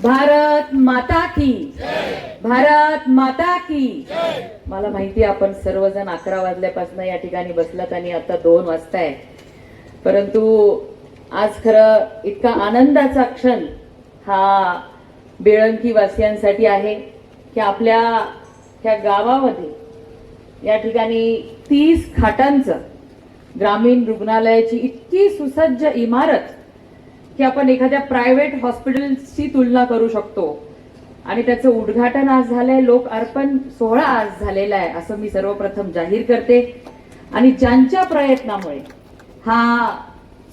भारत माता की भारत माता की मला माहिती आपण सर्वजण 11 वाजल्यापासून या ठिकाणी बसलात आणि आता 2 वाजताय, परंतु आज खरं इतका आनंदाचा क्षण हा बेळंकी वासियांसाठी आहे की आपल्या त्या गावामध्ये या ठिकाणी 30 खाटांचं ग्रामीण रुग्णालयाची इतकी सुसज्ज इमारत की आपण एखाद्या प्रायव्हेट हॉस्पिटलची तुलना करू शकतो आणि त्याचं उद्घाटन आज झालंय, लोक अर्पण सोहळा आज झालेला आहे असं मी सर्वप्रथम जाहीर करते। आणि ज्यांच्या प्रयत्नामुळे हा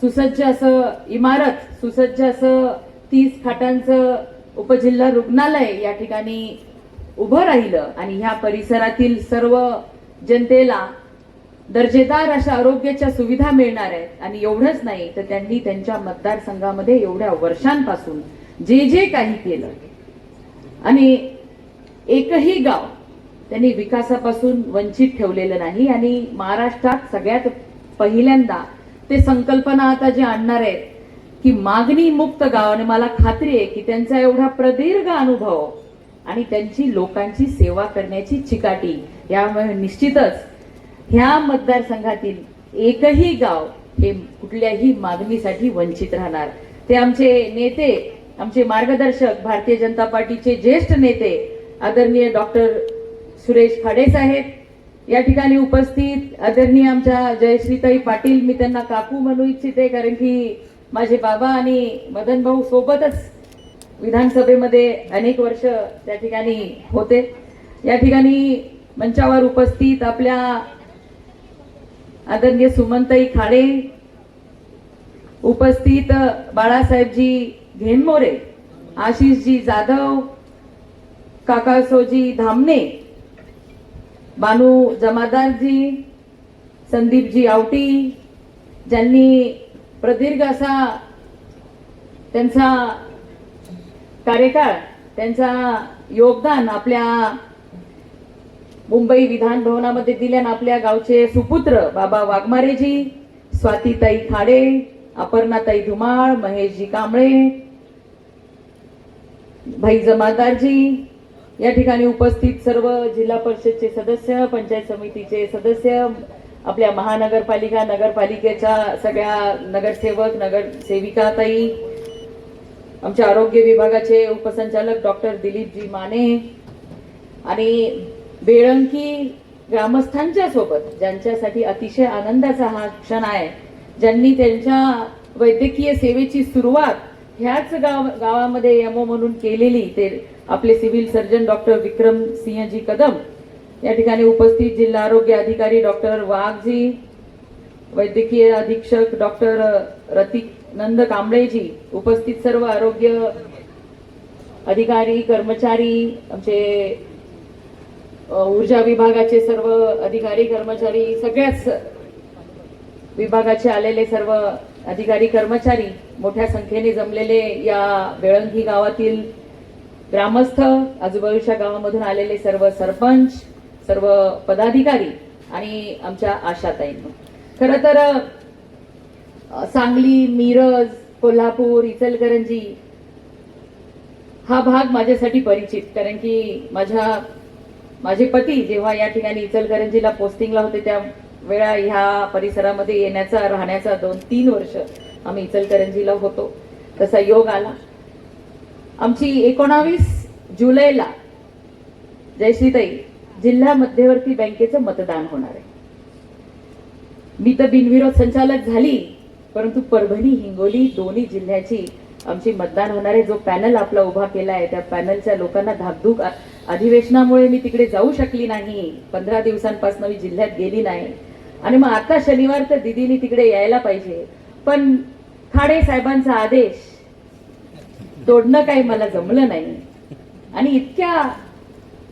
सुसज्ज असं इमारत, सुसज्ज असं 30 खाटांचं उपजिल्हा रुग्णालय या ठिकाणी उभं राहिलं आणि ह्या परिसरातील सर्व जनतेला दर्जेदार अशा आरोग्याच्या सुविधा मिळणार आहेत। आणि एवढंच नाही तर त्यांनी त्यांच्या मतदारसंघामध्ये एवढ्या वर्षांपासून जे जे काही केलं आणि एकही गाव त्यांनी विकासापासून वंचित ठेवलेलं नाही। आणि महाराष्ट्रात सगळ्यात पहिल्यांदा ते संकल्पना आता जे आणणार आहेत की मागणी मुक्त गाव, आणि मला खात्री आहे की त्यांचा एवढा प्रदीर्घ अनुभव आणि त्यांची लोकांची सेवा करण्याची चिकाटी यामुळे निश्चितच ह्या मतदारसंघातील एकही गाव हे कुठल्याही मागणीसाठी वंचित राहणार। ते आमचे नेते, आमचे मार्गदर्शक, भारतीय जनता पार्टीचे ज्येष्ठ नेते आदरणीय डॉक्टर सुरेश खाडे साहेब या ठिकाणी उपस्थित, आदरणीय आमच्या जयश्रीताई पाटील, मी त्यांना काकू म्हणू इच्छिते कारण की माझे बाबा आणि मदन भाऊ सोबतच विधानसभेमध्ये अनेक वर्ष त्या ठिकाणी होते। या ठिकाणी मंचावर उपस्थित आपल्या आदरणीय सुमनताई खाडे, उपस्थित बाळासाहेबजी घेनमोरे, आशिषजी जाधव, काकासोजी धामणे, बानू जमादारजी, संदीपजी आवटी, ज्यांनी प्रदीर्घ असा त्यांचा कार्यकाळ, त्यांचा योगदान आपल्या मुंबई विधान भवनामध्ये दिल्यानं आपल्या गावचे सुपुत्र बाबा वाघमारेजी, स्वातीताई खाडे, अपर्णाताई धुमाळ, महेशजी कांबळे, भाई जमादारजी, या ठिकाणी उपस्थित सर्व जिल्हा परिषदचे सदस्य, पंचायत समितीचे सदस्य, आपल्या महानगरपालिका, नगरपालिकेच्या सगळ्या नगरसेवक, नगरसेविकाताई, आमच्या आरोग्य विभागाचे उपसंचालक डॉक्टर दिलीपजी माने आणि बेळंकी ग्रामस्थांच्या सोबत ज्यांच्यासाठी अतिशय आनंदाचा हा क्षण आहे, ज्यांनी त्यांच्या वैद्यकीय सेवेची सुरुवात ह्याच गावामध्ये एमओ म्हणून केलेली, ते आपले सिव्हिल सर्जन डॉक्टर विक्रम सिंहजी कदम या ठिकाणी उपस्थित, जिल्हा आरोग्य अधिकारी डॉक्टर वाघजी, वैद्यकीय अधीक्षक डॉक्टर रतिक नंद कांबळेजी, उपस्थित सर्व आरोग्य अधिकारी, कर्मचारी, आमचे ऊर्जा विभागाचे सर्व अधिकारी कर्मचारी, सगळ्याच विभागाचे आलेले सर्व अधिकारी कर्मचारी, मोठ्या संख्येने जमलेले या बेळंकी गावातील ग्रामस्थ, आजूबाजूच्या गावामधून आलेले सर्व सरपंच, सर्व पदाधिकारी आणि आमच्या आशाताईंनो, खरं तर सांगली, मिरज, कोल्हापूर, इचलकरंजी हा भाग माझ्यासाठी परिचित, कारण की माझे पती जेव्हा या ठिकाणी इचलकरंजीला पोस्टिंगला होते त्या वेळा ह्या परिसरामध्ये येण्याचा, राहण्याचा 2-3 वर्ष आम्ही इचलकरंजीला होतो, तसा योग आला। आमची 19 जुलैला जयश्रीताई जिल्हा मध्यवर्ती बँकेचं मतदान होणार आहे। मी तर बिनविरोध संचालक झाली, परंतु परभणी, हिंगोली दोन्ही जिल्ह्याची आमची मतदान होणार आहे। जो पॅनल आपला उभा केला आहे त्या पॅनलच्या लोकांना धाकधूक अधिवेशनामुळे मी तिकडे जाऊ शकली नाही, 15 दिवसांपासून मी जिल्ह्यात गेली नाही आणि मग आता शनिवार तर दिदीने तिकडे यायला पाहिजे, पण खाडे साहेबांचा आदेश तोडणं काही मला जमलं नाही। आणि इतक्या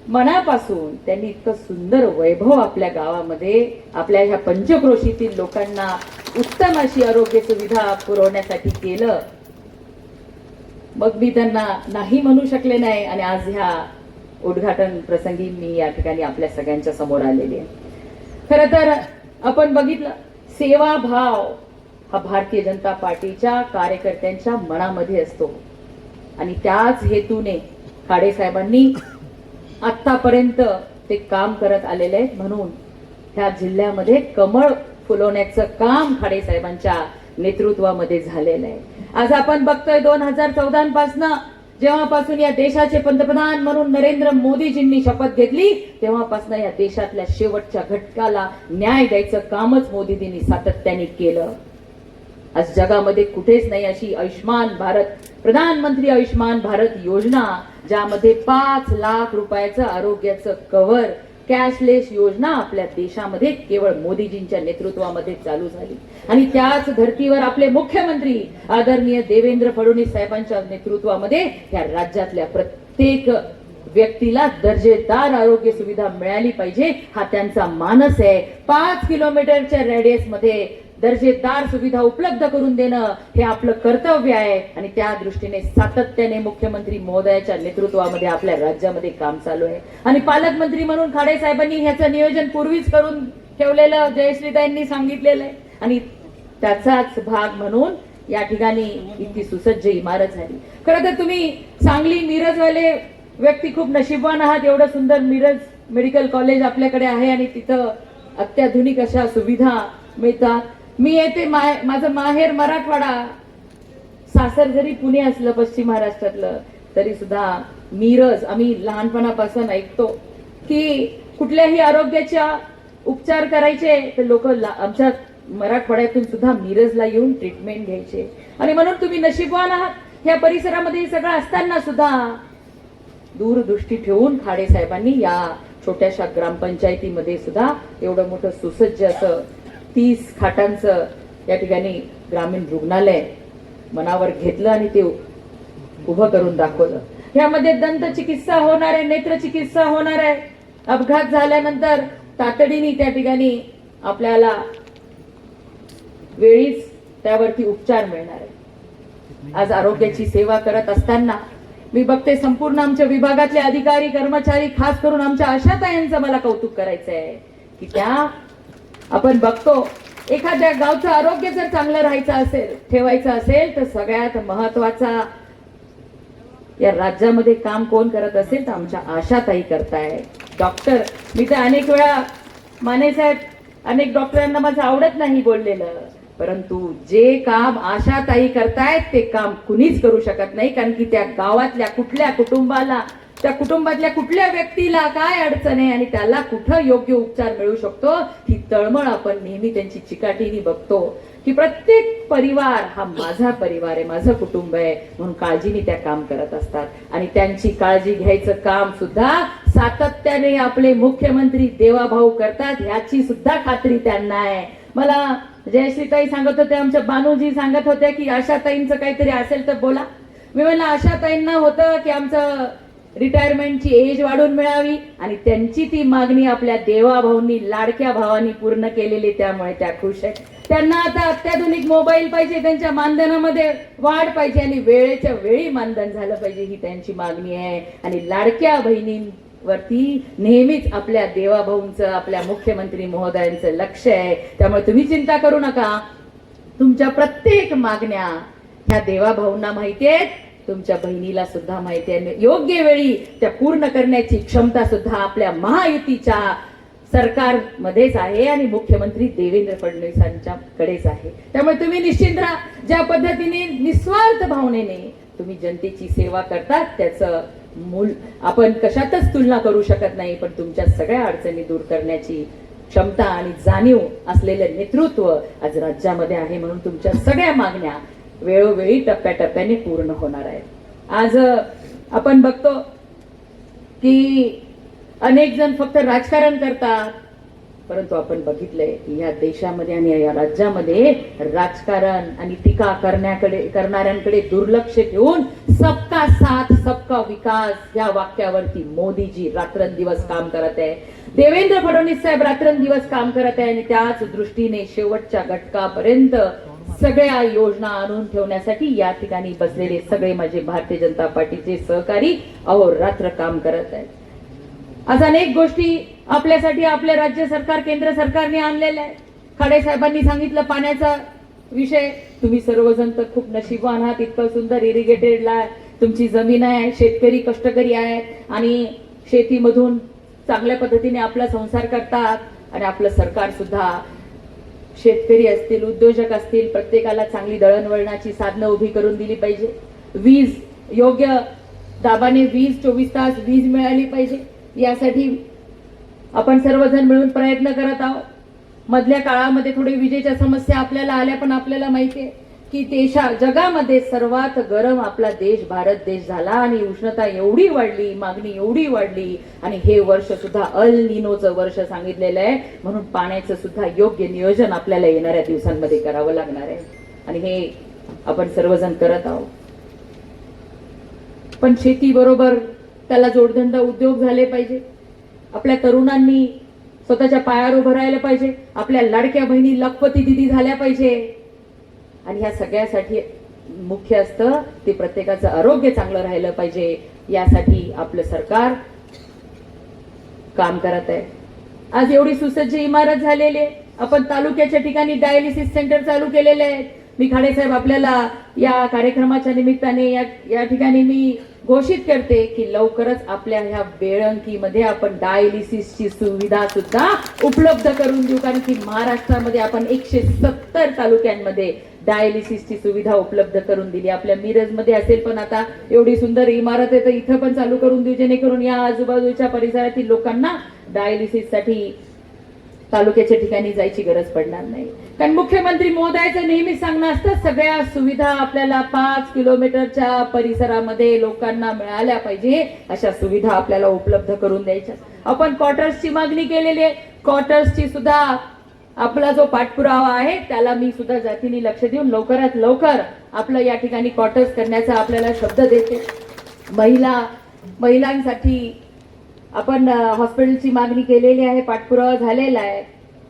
मनापासून त्यांनी इतकं सुंदर वैभव आपल्या गावामध्ये, आपल्या ह्या पंचक्रोशीतील लोकांना उत्तम अशी आरोग्य सुविधा पुरवण्यासाठी केलं, मग मी त्यांना नाही म्हणू शकले नाही आणि आज ह्या उद्घाटन प्रसंगी मी या ठिकाणी आपल्या सगळ्यांच्या समोर आलेली आहे। खरं तर आपण बघितलं, सेवाभाव हा भारतीय जनता पार्टीच्या कार्यकर्त्यांच्या मनामध्ये असतो। आणि त्याच हेतूने खाडे साहेबांनी आतापर्यंत ते काम करत आलेले आहेत. म्हणून ह्या जिल्ह्यामध्ये कमळ फुलवण्याचं काम खाडे साहेबांच्या नेतृत्वामध्ये झालेलं आहे. आज आपण बघतोय 2014 पासनं जेव्हापासून या देशाचे पंतप्रधान म्हणून नरेंद्र मोदीजींनी शपथ घेतली तेव्हापासून या देशातल्या शेवटच्या घटकाला न्याय द्यायचं कामच मोदीजींनी सातत्याने केलं. आज जगामध्ये कुठेच नाही अशी आयुष्मान भारत, प्रधानमंत्री आयुष्मान भारत योजना, ज्यामध्ये 5 लाख रुपयाचं आरोग्याचं कव्हर, कॅशलेस योजना आपल्या देशामध्ये केवळ मोदीजींच्या नेतृत्वामध्ये चालू झाली. आणि त्याच धर्तीवर आपले मुख्यमंत्री आदरणीय देवेंद्र फडणवीस साहेबांच्या नेतृत्वामध्ये या राज्यातल्या प्रत्येक व्यक्तीला दर्जेदार आरोग्य सुविधा मिळाली पाहिजे हा त्यांचा मानस आहे. 5 किलोमीटरच्या रेडियस मध्ये दर्जेदार सुविधा उपलब्ध करून देणं हे आपलं कर्तव्य आहे. आणि त्या दृष्टीने सातत्याने मुख्यमंत्री महोदयाच्या नेतृत्वामध्ये आपल्या राज्यामध्ये काम चालू आहे. आणि पालकमंत्री म्हणून खाडे साहेबांनी ह्याचं नियोजन पूर्वीच करून ठेवलेलं जयश्रीताईंनी सांगितलेलं आहे. आणि त्याचाच भाग म्हणून या ठिकाणी इतकी सुसज्ज इमारत झाली. खरं तर तुम्ही सांगली मिरजवाले व्यक्ती खूप नशीबवान आहात. एवढं सुंदर मिरज मेडिकल कॉलेज आपल्याकडे आहे आणि तिथं अत्याधुनिक अशा सुविधा मिळतात. मी येते, माझं माहेर मराठवाडा, सासर जरी पुणे असलं पश्चिम महाराष्ट्रातलं तरी सुद्धा मिरज, आम्ही लहानपणापासून ऐकतो की कुठल्याही आरोग्याच्या उपचार करायचे तर लोक आमच्या मराठवाड्यातून सुद्धा मिरजला येऊन ट्रीटमेंट घ्यायचे. आणि म्हणून तुम्ही नशीबवान आहात. या परिसरामध्ये सगळं असताना सुद्धा दूरदृष्टी ठेवून खाडे साहेबांनी या छोट्याशा ग्रामपंचायतीमध्ये सुद्धा एवढं मोठं सुसज्ज असं 30 खाटांचं या ठिकाणी ग्रामीण रुग्णालय मनावर घेतलं आणि ते उभं करून दाखवलं. यामध्ये दंत चिकित्सा होणार आहे, नेत्र चिकित्सा होणार आहे. अपघात झाल्यानंतर तातडीने त्या ठिकाणी आपल्याला वेळीच त्यावरती उपचार मिळणार आहे. आज आरोग्याची सेवा करत असताना मी बघते संपूर्ण आमच्या विभागातले अधिकारी कर्मचारी, खास करून आमच्या आशाताईंचं मला कौतुक करायचं आहे की त्या आपण बघतो एखाद्या गावचं आरोग्य जर चांगलं राहायचं असेल, ठेवायचं असेल तर सगळ्यात महत्वाचा या राज्यामध्ये काम कोण करत असेल तर आमच्या आशाताई करताय. डॉक्टर, मी तर अनेक वेळा माने साहेब, अनेक डॉक्टरांना माझं आवडत नाही बोललेलं, परंतु जे काम आशाताई करतायत ते काम कुणीच करू शकत नाही. कारण की त्या गावातल्या कुठल्या कुटुंबाला, त्या कुटुंबातल्या कुठल्या व्यक्तीला काय अडचण आहे आणि त्याला कुठं योग्य उपचार मिळू शकतो ही तळमळ आपण नेहमी त्यांची चिकाटीने बघतो की प्रत्येक परिवार हा माझा परिवार आहे, माझं कुटुंब आहे म्हणून काळजीने त्या काम करत असतात. आणि त्यांची काळजी घ्यायचं काम सुद्धा सातत्याने आपले मुख्यमंत्री देवाभाऊ करतात याची सुद्धा खात्री त्यांना आहे. मला जयश्रीताई सांगत होते, आमच्या बानूजी सांगत होत्या की आशाताईंचं काहीतरी असेल तर बोला. मी म्हणलं आशाताईंना होतं की आमचं रिटायरमेंटची एज वाढून मिळावी आणि त्यांची ती मागणी आपल्या देवाभाऊंनी, लाडक्या भावांनी पूर्ण केलेली, त्यामुळे त्या खुश आहेत. त्यांना आता अत्याधुनिक मोबाईल पाहिजे, त्यांच्या मानधनामध्ये वाढ पाहिजे आणि वेळेच्या वेळी मानधन झालं पाहिजे ही त्यांची मागणी आहे. आणि लाडक्या बहिणींवरती नेहमीच आपल्या देवाभाऊंचं, आपल्या मुख्यमंत्री महोदयांचं लक्ष आहे. त्यामुळे तुम्ही चिंता करू नका. तुमच्या प्रत्येक मागण्या ह्या देवाभाऊंना माहिती आहेत, तुमच्या बहिणीला सुद्धा माहिती आहे. योग्य वेळी त्या पूर्ण करण्याची क्षमता सुद्धा आपल्या महायुतीच्या सरकारमध्येच आहे आणि मुख्यमंत्री देवेंद्र फडणवीसांच्याकडेच आहे. त्यामुळे तुम्ही निश्चिंत राहा. ज्या पद्धतीने निस्वार्थ भावनेने तुम्ही जनतेची सेवा करतात त्याचं मूल आपण कशातच तुलना करू शकत नाही. पण तुमच्या सगळ्या अडचणी दूर करण्याची क्षमता आणि जाणीव असलेलं नेतृत्व आज राज्यामध्ये आहे. म्हणून तुमच्या सगळ्या मागण्या वेळोवेळी टप्प्याटप्प्याने पूर्ण होणार आहे. आज आपण बघतो की अनेक जण फक्त राजकारण करतात, परंतु आपण बघितलंय की या देशामध्ये आणि या राज्यामध्ये राजकारण आणि टीका करणाऱ्यांकडे दुर्लक्ष ठेवून सबका साथ सबका विकास या वाक्यावरती मोदीजी रात्रंदिवस काम करत आहे. देवेंद्र फडणवीस साहेब रात्रंदिवस काम करत आहे आणि त्याच दृष्टीने शेवटच्या घटकापर्यंत सगळ्या योजना आणून ठेवण्यासाठी या ठिकाणी बसलेले सगळे माझे भारतीय जनता पार्टीचे सहकारी अहोरात्र काम करत आहेत. आज अनेक गोष्टी आपल्यासाठी आपले राज्य सरकार, केंद्र सरकारने आणलेल्या आहेत. खाडे साहेबांनी सांगितलं पाण्याचा विषय, तुम्ही सर्वजण तर खूप नशीबवान आहात. इतकं सुंदर इरिगेटेड तुमची जमीन आहे, शेतकरी कष्टकरी आहेत आणि शेतीमधून चांगल्या पद्धतीने आपला संसार करतात. आणि आपलं सरकार सुद्धा शेतकरी असतील, उद्योजक असतील, प्रत्येकाला चांगली दळणवळणाची साधनं उभी करून दिली पाहिजे. वीज योग्य दाबाने 24 तास वीज मिळाली पाहिजे, यासाठी आपण सर्वजण मिळून प्रयत्न करत आहोत. मधल्या काळामध्ये थोडी विजेच्या समस्या आपल्याला आल्या, पण आपल्याला माहिती आहे की जगामध्ये सर्वात गरम आपला देश भारत देश झाला आणि उष्णता एवढी वाढली, मागणी एवढी वाढली आणि हे वर्ष सुद्धा अल निनोचं वर्ष सांगितलेलं आहे. म्हणून पाण्याचं सुद्धा योग्य नियोजन आपल्याला येणाऱ्या दिवसांमध्ये करावं लागणार आहे आणि हे आपण सर्वजण करत आहोत. पण शेती बरोबर त्याला जोडधंदा उद्योग झाले पाहिजे. आपल्या तरुणांनी स्वतःच्या पायावर उभं राहिलं पाहिजे. आपल्या लाडक्या बहिणी लखपती दिदी झाल्या पाहिजे. आणि ह्या सगळ्यासाठी मुख्य असतं ते प्रत्येकाचं आरोग्य चांगलं राहिलं पाहिजे. यासाठी आपलं सरकार काम करत आहे. आज एवढी सुसज्ज इमारत झालेली आहे. आपण तालुक्याच्या ठिकाणी डायलिसिस सेंटर चालू केलेले आहेत. मी खाडेसाहेब आपल्याला या कार्यक्रमाच्या निमित्ताने या ठिकाणी मी घोषित करते की लवकरच आपल्या ह्या बेळंकीमध्ये आपण डायलिसिसची सुविधा सुद्धा उपलब्ध करून देऊ. कारण की महाराष्ट्रामध्ये आपण 170 तालुक्यांमध्ये डायलिसिसची सुविधा उपलब्ध करून दिली. आपल्या मिरजमध्ये असेल, पण आता एवढी सुंदर इमारत आहे तर इथं पण चालू करून देऊ, जेणेकरून या आजूबाजूच्या परिसरातील लोकांना डायलिसिससाठी तालुक्याच्या ठिकाणी जायची गरज पडणार नाही. कारण मुख्यमंत्री महोदयाचं नेहमीच सांगणं असतं सगळ्या सुविधा आपल्याला 5 किलोमीटरच्या परिसरामध्ये लोकांना मिळाल्या पाहिजे, अशा सुविधा आपल्याला उपलब्ध करून द्यायच्या. आपण क्वार्टर्सची मागणी केलेली आहे. क्वार्टर्सची सुद्धा आपला जो पाठपुरावा आहे त्याला मी सुद्धा जातीने लक्ष देऊन लवकरात लवकर आपलं या ठिकाणी क्वार्टर्स करण्याचा आपल्याला शब्द देते. महिलांसाठी आपण हॉस्पिटलची मागणी केलेली आहे, पाठपुरावा झालेला आहे.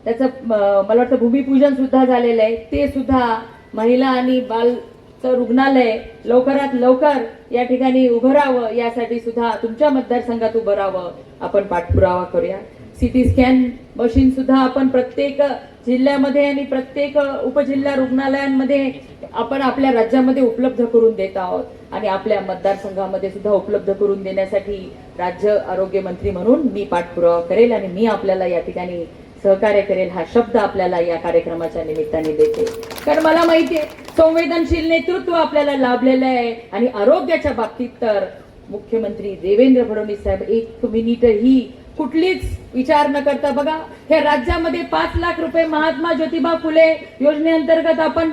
त्याचं मला वाटतं भूमिपूजन सुद्धा झालेलं आहे. ते सुद्धा महिला आणि बालचं रुग्णालय लवकरात लवकर या ठिकाणी उभं राहावं, यासाठी सुद्धा तुमच्या मतदारसंघात उभं राहावं आपण पाठपुरावा करूया. सिटी स्कॅन मशीन सुद्धा आपण प्रत्येक जिल्ह्यामध्ये आणि प्रत्येक उपजिल्हा रुग्णालयांमध्ये आपण आपल्या राज्यामध्ये उपलब्ध करून देत आहोत आणि आपल्या मतदारसंघामध्ये सुद्धा उपलब्ध करून देण्यासाठी राज्य आरोग्य मंत्री म्हणून मी पाठपुरावा करेल आणि मी आपल्याला या ठिकाणी सहकार्य करेल हा शब्द आपल्याला या कार्यक्रमाच्या निमित्ताने देते. कारण मला माहिती आहे संवेदनशील नेतृत्व आपल्याला लाभलेलं आहे आणि आरोग्याच्या बाबतीत तर मुख्यमंत्री देवेंद्र फडणवीस साहेब एक मिनिटही कुठलीच विचार न करता, बघा हे राज्यामध्ये 5 लाख रुपये महात्मा ज्योतिबा फुले योजनेअंतर्गत आपण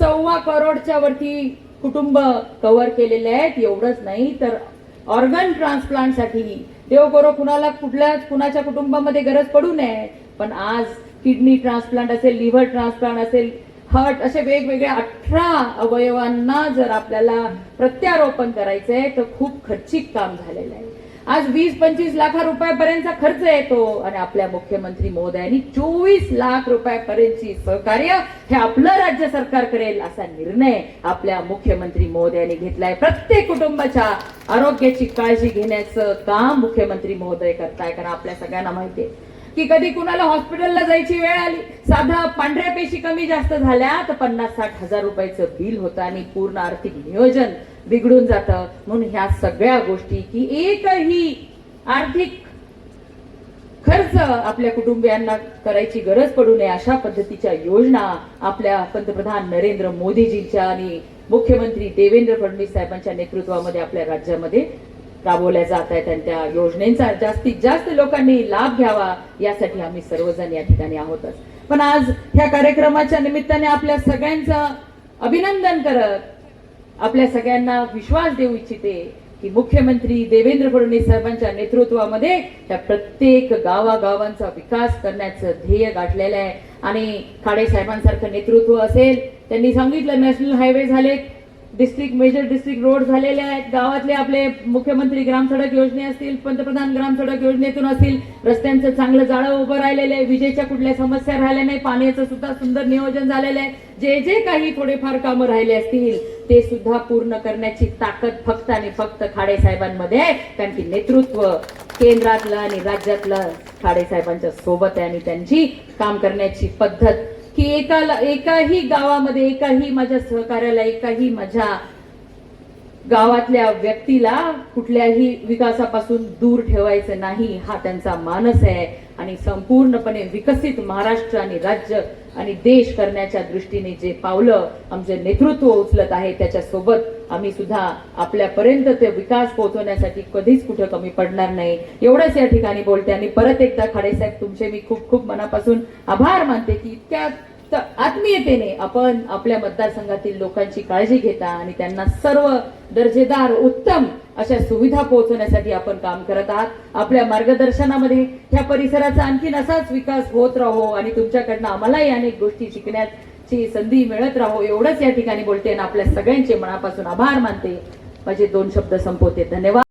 1.25 करोडच्या वरती कुटुंब कव्हर केलेले आहेत. एवढंच नाही तर ऑर्गन ट्रान्सप्लांटसाठी देव करो कुणाच्या कुटुंबामध्ये गरज पडू नये, पण आज किडनी ट्रान्सप्लांट असेल, लिव्हर ट्रान्सप्लांट असेल, हार्ट, असे वेगवेगळ्या 18 अवयवांना जर आपल्याला प्रत्यारोपण करायचंय तर खूप खर्चिक काम झालेलं आहे. आज 20-25 लाख रुपयापर्यंतचा खर्च येतो आणि आपल्या मुख्यमंत्री महोदयांनी 24 लाख रुपयापर्यंतची सहकार्य हे आपलं राज्य सरकार करेल असा निर्णय आपल्या मुख्यमंत्री महोदयांनी घेतलाय. प्रत्येक कुटुंबाच्या आरोग्याची काळजी घेण्याचं काम मुख्यमंत्री महोदय करताय. कारण आपल्या सगळ्यांना माहिती आहे की कधी कुणाला हॉस्पिटलला जायची वेळ आली, साधा पांढऱ्या पेशी कमी जास्त झाल्या तर 50-60 हजार रुपयाचं बिल होतं आणि पूर्ण आर्थिक नियोजन बिघडून जातं. म्हणून ह्या सगळ्या गोष्टी की एकही आर्थिक खर्च आपल्या कुटुंबियांना करायची गरज पडू नये अशा पद्धतीच्या योजना आपल्या पंतप्रधान नरेंद्र मोदीजींच्या आणि मुख्यमंत्री देवेंद्र फडणवीस साहेबांच्या नेतृत्वामध्ये आपल्या राज्यामध्ये राबवल्या जात आहेत आणि त्या योजनेचा जास्तीत जास्त लोकांनी लाभ घ्यावा यासाठी आम्ही सर्वजण या ठिकाणी आहोतच. पण आज ह्या कार्यक्रमाच्या निमित्ताने आपल्या सगळ्यांचं अभिनंदन करत आपल्या सगळ्यांना विश्वास देऊ इच्छिते की मुख्यमंत्री देवेंद्र फडणवीस साहेबांच्या नेतृत्वामध्ये त्या प्रत्येक गावागावांचा विकास करण्याचं ध्येय गाठलेलं आहे. आणि खाडे साहेबांसारखं नेतृत्व असेल, त्यांनी सांगितलं नॅशनल हायवे झाले, मेजर डिस्ट्रिक्ट रोड झालेले आहेत, गावातले आपले मुख्यमंत्री ग्राम सडक योजने असतील, पंतप्रधान ग्राम सडक योजनेतून असतील, रस्त्यांचं चांगलं जाळं उभं राहिलेलं आहे, विजेच्या कुठल्या समस्या राहिल्या नाही, पाण्याचं सुद्धा सुंदर नियोजन झालेलं आहे. जे जे काही थोडेफार कामं राहिले असतील ते सुद्धा पूर्ण करण्याची ताकद फक्त आणि फक्त खाडे साहेबांमध्ये आहे. कारण की नेतृत्व केंद्रातलं आणि राज्यातलं खाडे साहेबांच्या सोबत आहे आणि त्यांची काम करण्याची पद्धत की एकाही गावामध्ये, एकाही माझ्या सहकार्याला, एकाही माझ्या गावातल्या व्यक्तीला कुठल्याही विकासापासून दूर ठेवायचं नाही, हा त्यांचा मानस आहे. आणि संपूर्णपणे विकसित महाराष्ट्र आणि राज्य आणि देश करण्याच्या दृष्टीने जे पावलं आमचे नेतृत्व उचलत आहे, त्याच्यासोबत आम्ही सुद्धा आपल्यापर्यंत ते विकास पोहोचवण्यासाठी कधीच कुठे कमी पडणार नाही, एवढंच या ठिकाणी बोलते. आणि परत एकदा खाडेसाहेब, तुमचे मी खूप खूप मनापासून आभार मानते की इतक्या आत्मीयतेने आपण आपल्या मतदारसंघातील लोकांची काळजी घेता आणि त्यांना सर्व दर्जेदार उत्तम अशा सुविधा पोहोचवण्यासाठी आपण काम करत आहात. आपल्या मार्गदर्शनामध्ये ह्या परिसराचा आणखीन असाच विकास होत राहो आणि तुमच्याकडनं आम्हालाही अनेक गोष्टी शिकण्याची संधी मिळत राहो, एवढंच या ठिकाणी बोलते आणि आपल्या सगळ्यांचे मनापासून आभार मानते. माझे 2 शब्द संपवते. धन्यवाद.